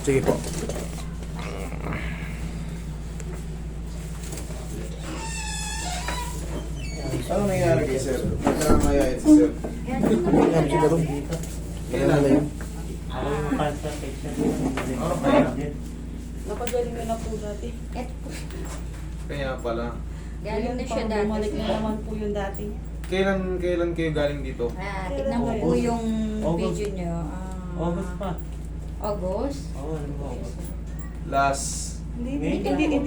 Sige po. Ano nangyari kay sir? Nagkamayayat si sir. Yan, siguro. Kailan? Ako yung cancer patient. Ano kaya? Napagaling na na po dati. Kaya pala. Galing na siya dati. Bumalik na naman po yung dati. Kailan kayo galing dito? Tignan mo po yung August. video nyo. August pa. August? Oo, ano ba August? Last. Hindi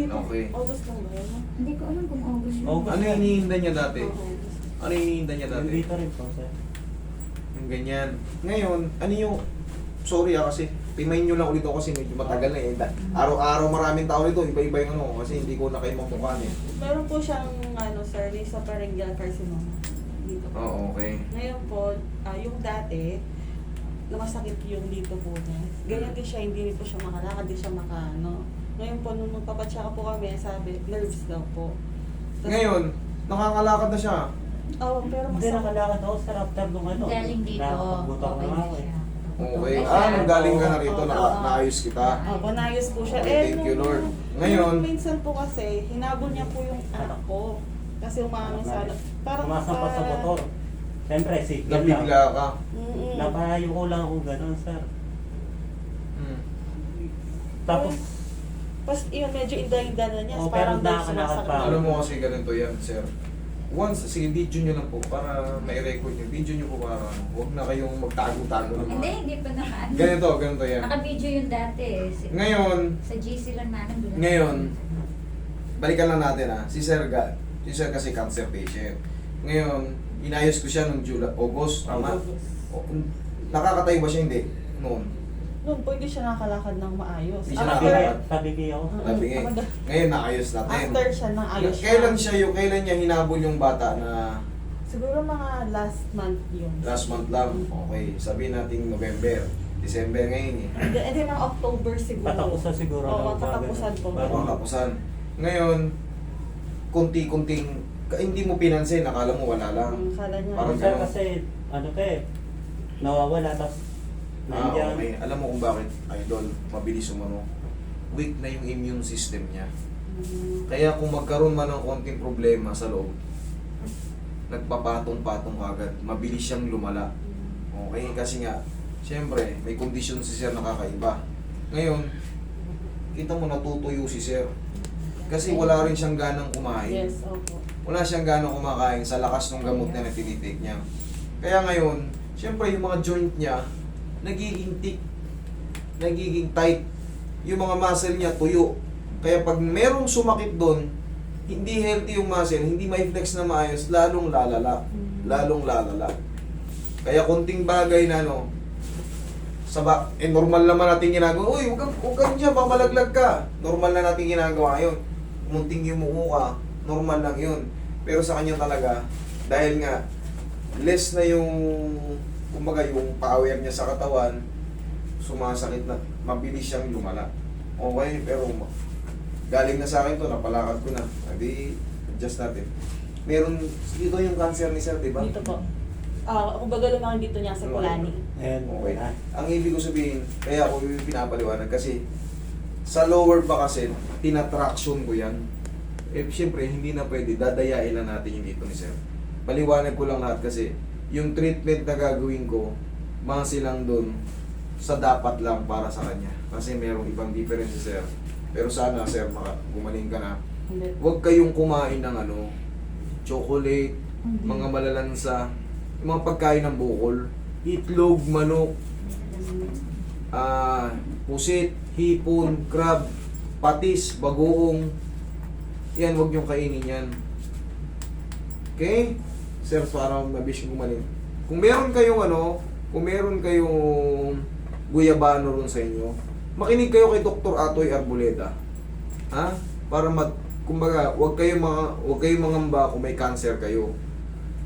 po. Okay. August lang ba yun? Hindi ko alam kung August yun. August. Ano yung hinihinda niya dati? Oo, August. Ano yung hinihinda niya dati? Dito rin po, sir. Yung ganyan. Ngayon, ano yung... Sorry kasi pimain nyo lang ulit ako kasi medyo matagal na eh. Araw-araw maraming tao nito, iba-iba yung ano, kasi hindi ko na kayo mamukhaan eh. Meron po siyang sir, nasopharyngeal carcinoma. Dito po. Oo, okay. Ngayon po, yung dati, masakit yung dito po niya. Ganyan din siya, hindi rin po siya makalakad, hindi siya Ngayon po, nung magpapatsaka po kami, sabi, nerves daw po. Ngayon, nakakalakad na siya. Oo, pero Hindi masakit. nakalakad ako sa after nung ano. Galing dito. Nakakabutok Okay na na ako eh. siya. Okay. Nang galing ka na rito, naayos kita. Panayos po siya. Okay, thank you, Lord. Ngayon, minsan po kasi, hinabol niya po yung anak ko. Kasi umano sa Sumasampa sa motor. Siyempre, signal lang. nabigla ka. Napahayo ko lang akong gano'n, sir. Hmm. Tapos, Pas, yun, medyo inda-inda na niya. Oh, Parang pero daw nakakalakad sumasakit. pa. Alam mo kasi ganito yan, sir. Once, sige, video nyo lang po para may record nyo. Video nyo po para huwag na kayong magtago-tago naman. Hindi pa naka Ganito yan. Naka-video yun dati eh. Ngayon, Sa GC lang namin. doon. Ngayon, balikan lang natin si Sir si Sir kasi cancer patient. Ngayon, inayos ko siya nung August, tama? O, nakakatay ba siya? Hindi. Noon. Noon po, hindi siya nakakalakad ng maayos. Hindi siya After- nakakalakad. sabi ako. Sabi nga, ngayon naayos natin. After siya ng ayos siya. Kailan niya hinabol yung bata na Siguro mga last month yun. last month lang? Okay, sabihin natin November, December ngayon eh. Hindi, mga October siguro. Patapusan siguro. Oo, ng patapusan po. bago- Bagong tapusan. Ngayon, kunti-kunting, hindi mo pinansin, nakala mo wala lang. Kala niya. Parang Sir, ganun. kasi, ano ka eh, nawawala, tapos, nandiyan. Okay. Alam mo kung bakit, idol, mabilis umano. Weak na yung immune system niya. Kaya kung magkaroon man ng konting problema sa loob, nagpapatong-patong agad. Mabilis siyang lumala. Okay? Kasi nga, siyempre, may kondisyon si sir na kakaiba. Ngayon, kita mo natutuyo si sir. Kasi wala rin siyang ganang kumain. Yes, opo. Wala siyang ganang kumakain sa lakas ng gamot na tinitake niya. Kaya ngayon, siyempre yung mga joint niya, nagiging thick, nagiging tight. Yung mga muscle niya tuyo. Kaya pag merong sumakit doon, hindi healthy yung muscle, hindi may flex na maayos, lalong lalala. Lalong lalala. Kaya konting bagay na normal naman natin ginagawa. Uy, huwag ka dyan, pamalaglag ka. Normal na natin ginagawa yun. Munting yumuko ka, normal lang yun. Pero sa kanya talaga, dahil nga, less na yung, kumbaga yung power niya sa katawan, sumasakit na, mabilis siyang lumala. Okay, pero galing na sa akin to, napalakad ko na. Hindi, adjust natin. Meron, dito yung cancer ni sir, di ba? Dito po. Kumbaga lumaki dito niya sa Kulani. Ayan, Okay. wala. Ang ibig ko sabihin, kaya ako yung pinapaliwanag kasi sa lower pa kasi, tinatraction ko yan. Eh, siyempre, hindi na pwede, dadayain lang natin yung dito ni sir. Paliwanag ko lang lahat kasi yung treatment na gagawin ko, mga silang doon, sa dapat lang para sa kanya. Kasi merong ibang difference sir. Pero sana sir, gumaling ka na. Hindi. Huwag kayong kumain ng chocolate, mga malalansa, yung mga pagkain ng bukol, itlog, manok, pusit, hipon, crab, patis, bagoong. Yan, huwag niyong kainin yan. Okay? Sir, para mabis yung gumaling. Kung meron kayong guyabano ron sa inyo, makinig kayo kay Dr. Atoy Arboleda. Ha? Para kumbaga, huwag kayong mangamba kung may cancer kayo.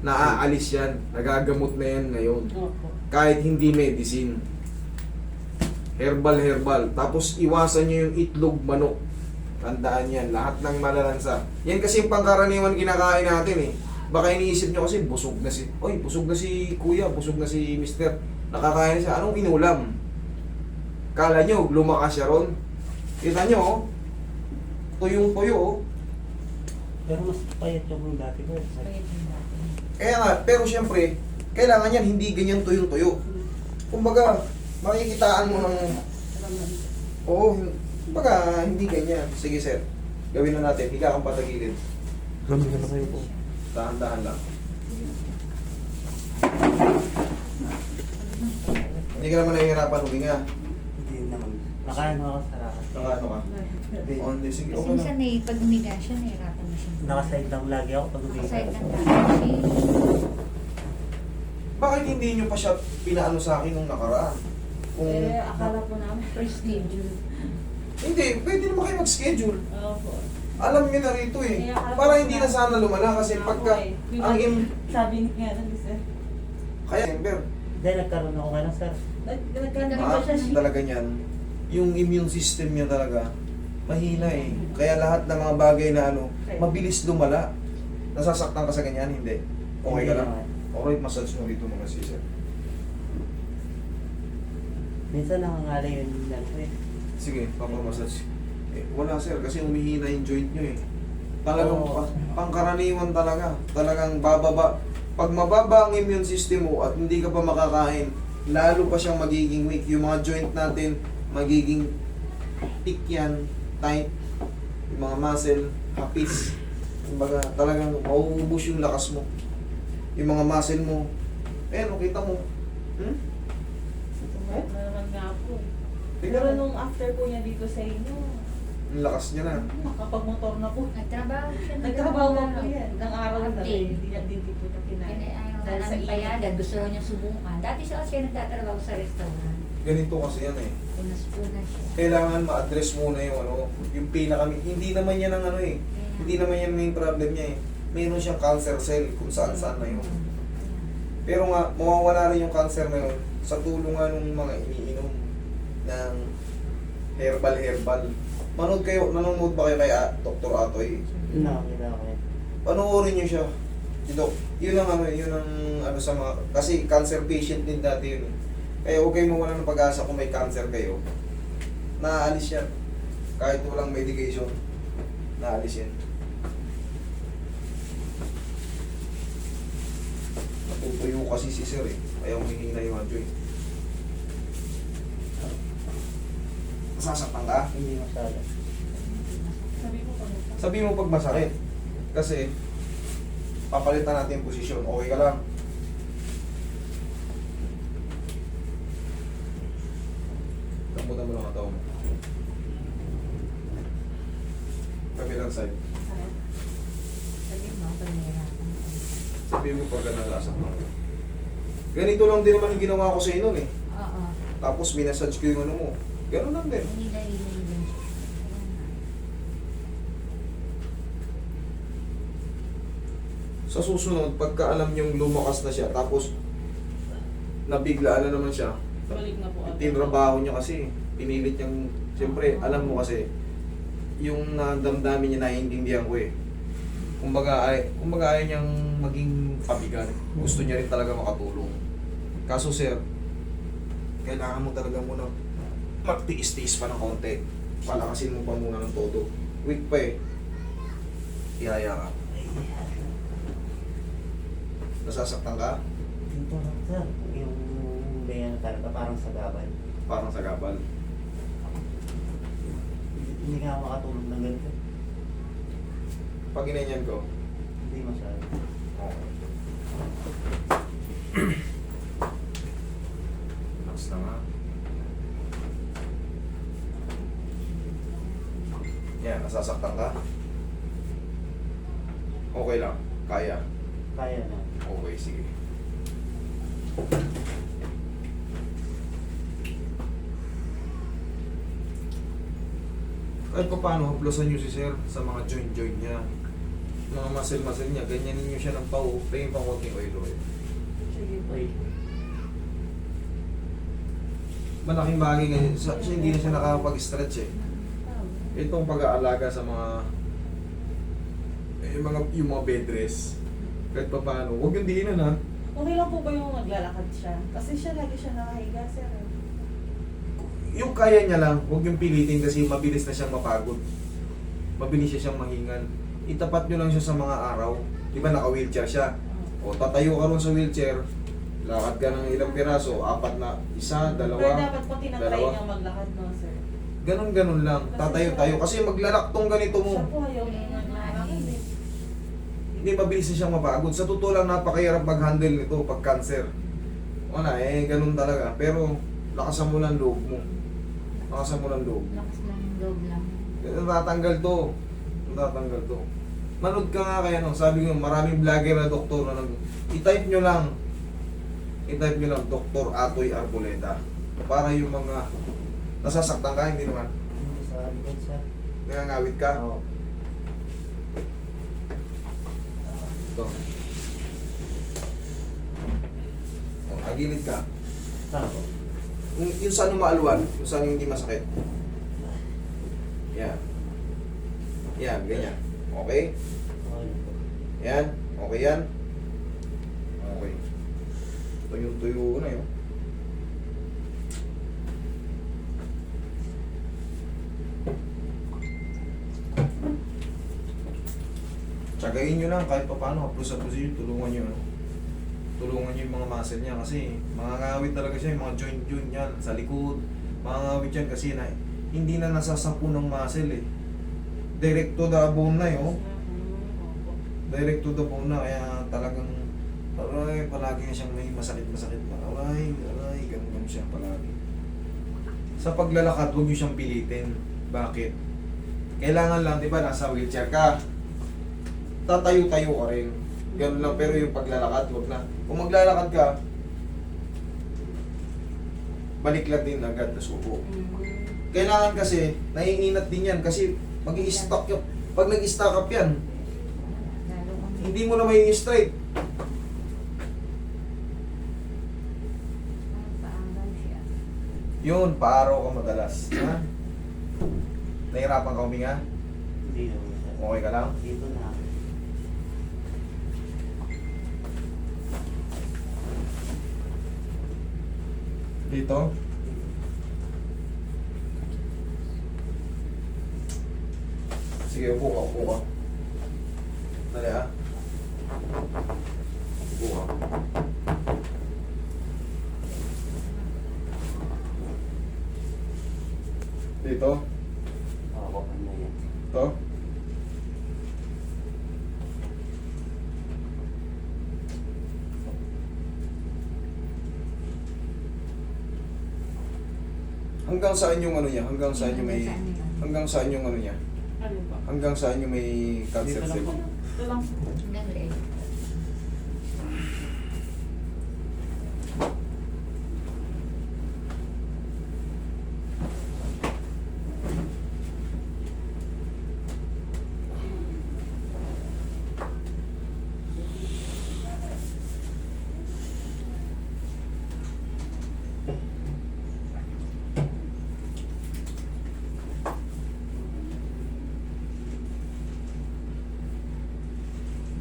Naaalis yan. Nagagamot na yan ngayon. Opo. Kahit hindi medicine. Herbal. Tapos iwasan nyo yung itlog, manok. Tandaan yan. Lahat ng malalansa. Yan kasi yung pangkaraniwan kinakain natin eh. Baka iniisip nyo kasi busog na si kuya, busog na si mister. Nakakain siya. Anong inulam? Kala nyo, lumakas siya ron. Kita nyo, oh. Tuyong-tuyo, oh. Pero mas payat yung dati ko. Payat yung dati. Kaya nga, pero siyempre, kailangan yan hindi ganyan tuyong-tuyo. Kumbaga, makikitaan mo ng... Oo, kumbaga, hindi ganyan. Sige, sir. Gawin na natin. Higa kang patagilid. Ramdam na kayo po. Dahan-dahan lang. Hindi ka naman nahihirapan huminga. Hindi naman. Nakaano ako sa rakas. Nakaano ka? Only, sige, Kasi okay lang. minsan pag humiga siya, nahirapan na siya. Nakaside lang lagi ako pag umiga. Nakaside lang lagi. Bakit hindi nyo pa siya pinaano sa akin nung nakaraan? Kung... Eh, akala po namin first schedule. Hindi, pwede naman kayo mag-schedule. Opo. Alam nyo na rito eh. Kaya akala Para ko hindi na- na sana lumala kasi pagka... Ang Sabi ni nga lang, sir. Kaya, Ember, Then nagkaroon ako ngayon, sir. Nagkano ba ah, siya siya? talaga niyan, yung immune system niya talaga, mahina eh. Kaya lahat ng mga bagay na ano, mabilis lumala. Nasasaktan ka sa ganyan, hindi. Okay ka lang? Alright, massage mo rito mga sisir. Minsan nangangalay yung nalpo eh. Sige, papamassage. Eh, wala sir, kasi umihina yung joint nyo eh. Talagang Oo. pangkaraniwan talaga. Talagang bababa. Pag mababa ang immune system mo at hindi ka pa makakain, lalo pa siyang magiging weak. Yung mga joint natin, magiging thick yan, tight. Yung mga muscle, hapis. Kumbaga, talagang mauubos yung lakas mo. Yung mga muscle mo, kita mo. Hmm? Sumayat na naman nga po. Tingnan Pero mo. nung after po niya dito sa inyo, Ang lakas niya na. nakapag-motor na po. Nagtrabaho siya. Nagtrabaho na po yan. Ng araw na Update. hindi po na kinain. Dahil sa Kaya payagan, gusto raw niya subukan. Dati siya kasi nagtatrabaho sa restaurant. Ganito kasi yan eh. Punas-punas siya. Kailangan ma-address muna yung yung pinaka... Hindi naman yan ang hindi naman yan main problem niya eh. Meron siyang cancer cell kung saan-saan na yun. Pero nga, mawawala rin yung cancer na yun sa tulong nga ng mga iniinom ng herbal. Nanonood ba kayo kay Dr. Atoy? Nakakita ako eh. Panoorin niyo siya. Dok, yun ang sa mga... Kasi cancer patient din dati yun eh. Kaya huwag kayo mawala ng pag-asa kung may cancer kayo. Naaalis yan. Kahit walang medication, naaalis yan. Natutuyo kasi si sir eh. Kaya humihina yung joint. Nasasaktan ka? Hindi masyado. Sabi mo pag masakit. Kasi, papalitan natin yung posisyon. Okay ka lang. Lambutan mo lang ang tao mo. Kabilang side. Sabi mo, pag nahirapan ako. Sabi mo pag nasasaktan ka. Ganito lang din naman yung ginawa ko sa inyo eh. Oo. Tapos minasage ko yung ano mo. Ganun lang din. Hindi dahil din siya. Sa susunod, pagka alam niyong lumakas na siya, tapos nabiglaan na naman siya, Balik na po. tinrabaho niya kasi, pinilit niyang, siyempre, alam mo kasi, yung nadamdamin niya naiintindihan ko eh. Kumbaga ayaw niyang maging pabigan. Gusto niya rin talaga makatulong. Kaso sir, kailangan mo talaga muna magtiis-tiis pa ng konti. Palakasin mo pa muna ng todo. Weak pa eh. Ihaya ka. Nasasaktan ka? Dito lang, sir. Yung ganyan talaga parang sa gabal. Parang sa gabal. Hindi nga ako makatulog ng ganito. Pag ginanyan ko, Hindi masyado. okay. Relax lang ha. Yan, nasasaktan ka? Okay lang. Kaya. Kaya na. Okay, sige. Kahit pa paano, haplosan nyo si sir sa mga joint niya. Mga muscle niya, ganyanin nyo siya ng pau. Pahing pang konting oil. Sige po. Uy. Malaking bagay ganyan. Siya hindi na siya nakakapag-stretch eh. Itong pag-aalaga sa mga yung mga bed rest. Kahit pa paano, huwag yung diinan ha. Okay lang po ba yung naglalakad siya? Kasi siya lagi siya nakahiga, sir. Yung kaya niya lang, huwag yung pilitin kasi mabilis na siyang mapagod. Mabilis siya siyang mahingal. Itapat nyo lang siya sa mga araw. Di ba naka-wheelchair siya? O tatayo ka ron sa wheelchair, lakad ka ng ilang piraso, apat na, isa, Pero dalawa, dapat po tinatry dalawa. niya maglakad, no, sir? Ganun lang. Tatayo-tayo. Kasi maglalaktong ganito mo. Siya po ayaw niya maglakad eh. Hindi mabilis na siyang mapagod. Sa totoo lang, napakahirap mag-handle nito pag cancer. Wala ganun talaga. Pero, lakasan mo lang loob mo. Lakasan mo lang loob. Lakas lang yung loob lang. Natatanggal to. Natatanggal to. Manood ka nga kaya no. Sabi ko, maraming vlogger na doktor na i-type nyo lang. I-type nyo lang, Dr. Atoy Arboleda. Para yung mga nasasaktan ka, hindi naman. Hindi sa likod siya. Nangangawit ka. Oo. Ito. O, agilid ka. Saan po? Yung saan yung maaluan, yung saan yung hindi masakit. Yan. Yan, ganyan. Okay? Okay po. Yan. Okay yan. Okay. Tuyo-tuyo na yun. Tsagayin nyo lang kahit pa paano, haplos-haplos yun, tulungan nyo. Tulungan nyo yung mga muscle niya kasi mangangawit talaga siya, yung mga joint yan sa likod. Mangangawit yan kasi na, hindi na nasasapu ng muscle eh. Direct to the bone na yun. Opo. Direct to the bone na, kaya talagang aray, palagi na siyang may masakit-masakit na. Aray, ganun siya palagi. Sa paglalakad, huwag nyo siyang pilitin. Bakit? Kailangan lang, di ba, nasa wheelchair ka. Tatayo-tayo ka rin. Ganun lang, pero yung paglalakad, huwag na. Kung maglalakad ka, balik lang din agad na suko. Kailangan kasi, naiinat din yan kasi mag-i-stock yun. Pag nag-stock up yan, Lalo kang hindi mo na may straight. paangal siya. Yun, paaraw ka madalas. Ha? Nahirapan ka huminga? Hindi naman siya. Okay ka lang? Dito na. Dito? Sige, upo ka, upo ka. Dali ha? Upo ka. Dito? Oo, na yan. To? Hanggang saan yung ano niya? Hanggang saan yung may... Hanggang saan yung ano niya? Ano ba? Hanggang saan yung may cancer Dito lang cell? po. Ito lang po. Hanggang leeg.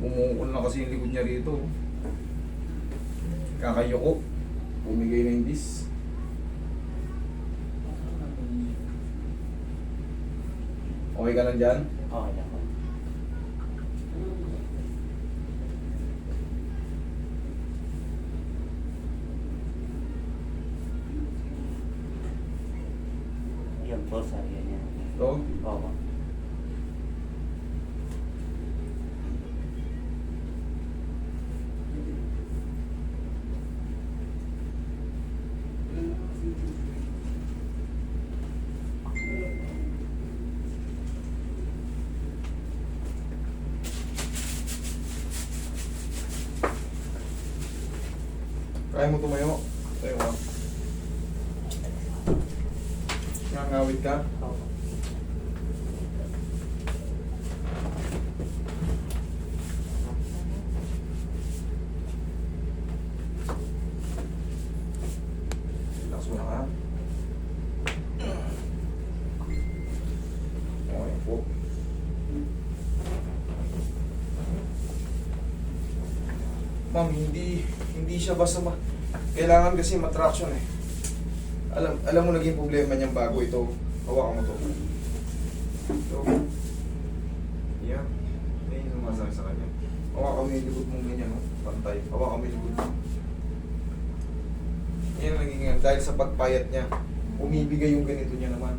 Bumungkol na kasi yung likod niya rito. Kakayoko. Bumigay na yung disc. Okay ka lang dyan? Okay lang po. Yan po, sabi niya. Ito? Oo. Kaya mo tumayo? Tayo ka. Ngangawit ka? Oo. Relax mo lang ha. Okay po. Ma'am, hindi siya basta kailangan kasi matraction eh. Alam mo naging problema niyang bago ito. Hawakan mo to. Ito. Yan. Yan yung sumasakit sa kanya. Hawakan mo yung likod mong ganyan, no? Pantay. Hawakan mo yung likod mo. Yan ang naging dahil sa pagpayat niya. Umibigay yung ganito niya naman.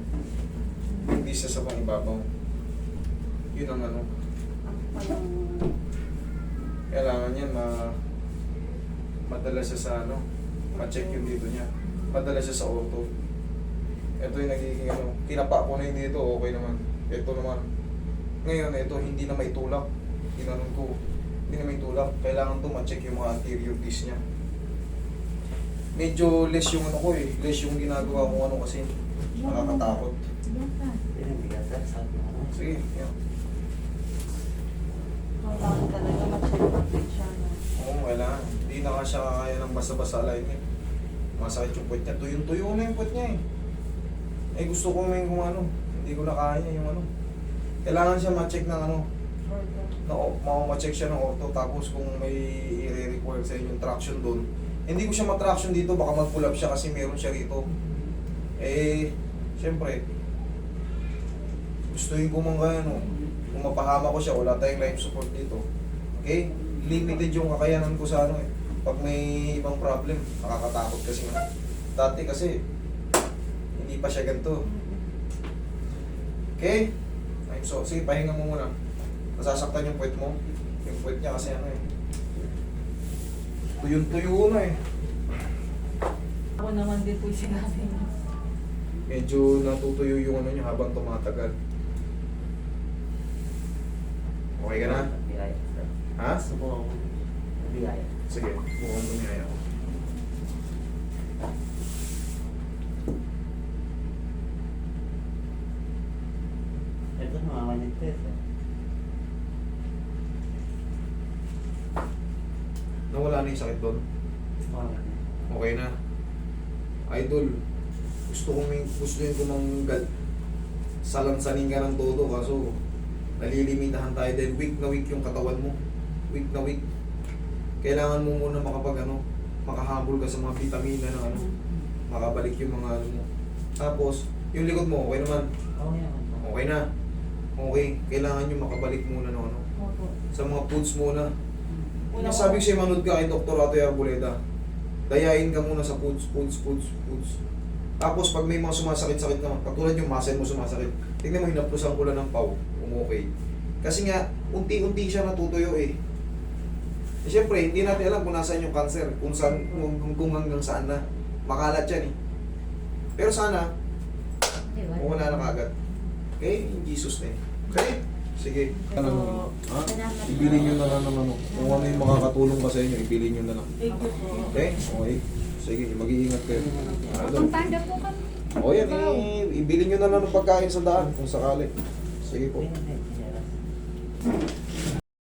Hindi siya sa pangibabaw. Yun ang ano. Kailangan yan madala siya sa ano, ma-check yung dito niya. Madala siya sa ortho. Ito yung nagiging ano, tinapa ko na yung dito, okay naman. Ito naman. Ngayon, ito hindi na may tulak. Ginanon ko, hindi na may tulak. Kailangan to ma-check yung mga anterior disc niya. Medyo less yung ano ko eh, less yung ginagawa ko ano kasi nakakatakot. Yan ang bigat, sir. Sabi mo, ano? Sige, yan. Kailangan talaga ma-check natin siya. No? Oo, kailangan. Hindi na ka siya kaya ng basta-basta alignment. Masakit yung puwet niya. Tuyong-tuyo na yung puwet niya eh. Eh gusto ko may kung ano. Hindi ko na kaya yung ano. Kailangan siya ma-check ng ano. Ma-check siya ng ortho. Tapos kung may i-require sa inyo yung traction doon. Hindi ko siya ma-traction dito. Baka mag-pull up siya kasi meron siya rito. Eh, syempre. Gustuin ko man kaya no. Kung mapahama ko siya, wala tayong life support dito. Okay? Limited yung kakayanan ko sa ano eh. Pag may ibang problem, nakakatakot kasi nga. Dati kasi, hindi pa siya ganito. Okay? So, sige, pahinga mo muna. Nasasaktan yung puwet mo. Yung puwet niya kasi ano eh. Tuyong-tuyo na eh. Ako naman din po yung sinabi niya. Medyo natutuyo yung ano niya habang tumatagal. Okay ka na? Biyaya, sir. Ha? Subukan ko. Biyaya. Sige, bukan tumihaya ko. Ito, namamanit ko, sir. Nawala na yung sakit doon? Okay na. Idol, gusto ko mang salansanin ka ng todo kaso nalilimitahan tayo dahil weak na weak yung katawan mo. Weak na weak. Kailangan mo muna makahabol ka sa mga vitamina na ano, makabalik yung mga ano mo. Tapos, yung likod mo, okay naman. Okay naman po. Okay na. Okay, kailangan nyo makabalik muna ng ano, Opo. sa mga foods muna. Una Yung sabi ko sa'yo, manood ka kay Dr. Atoy Arboleda. Dayain ka muna sa foods. Tapos pag may mga sumasakit-sakit na, katulad yung muscle mo sumasakit, tignan mo, hinaplusan ko lang ng pau, okay. Kasi nga, unti-unti siya natutuyo eh. Eh syempre, hindi natin alam kung nasaan yung cancer, kung hanggang saan na. Makalat yan eh. Pero sana, wala na kagad. Okay? In Jesus name. Okay? Sige. Ano? Ha? Ibilin nyo na lang ng ano. Kung ano yung makakatulong pa sa inyo, ibilin nyo na lang. Thank you po. Okay? Okay. Sige, mag-iingat kayo. Pagpanda po kami. O yan, ibilin nyo na lang ng pagkain sa daan kung sakali. Sige po. Yan, sir.